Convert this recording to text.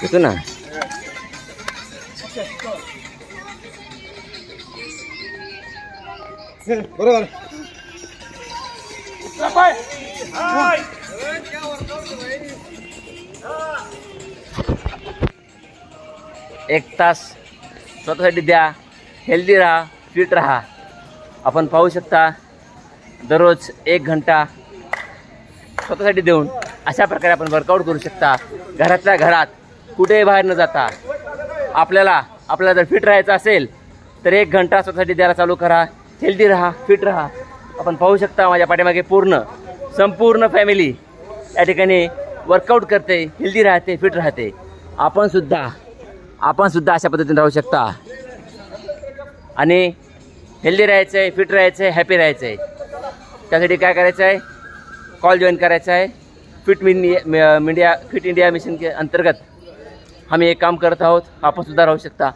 घेतो ना. बरोबर. 1 तास स्वतःसाठी द्या. हेल्दी राहा, फिट राहा. आपण पाहू शकता दररोज 1 घंटा स्वतःसाठी देऊन अशा प्रकारे आपण वर्कआउट करू शकता. घरातल्या घरात कुठेही बाहेर न जाता. आपल्याला जर फिट राहायचं असेल तर 1 घंटा स्वतःसाठी द्यायला चालू करा. हेल्दी राहा, फिट राहा. आपण पाहू शकता माझ्या पाठीमागे संपूर्ण फॅमिली या ठिकाणी वर्कआउट करते, हेल्दी राहते, फिट राहते. आपण सुद्धा अशा पद्धतीने राहू शकता. आणि हेल्दी राहायचं आहे, फिट राहायचं आहे, हॅपी राहायचं आहे. त्यासाठी काय करायचं आहे? कॉल जॉईन करायचा आहे. फिट इंडिया मिशन के अंतर्गत आम्ही एक काम करत आहोत. आपण सुद्धा राहू शकता.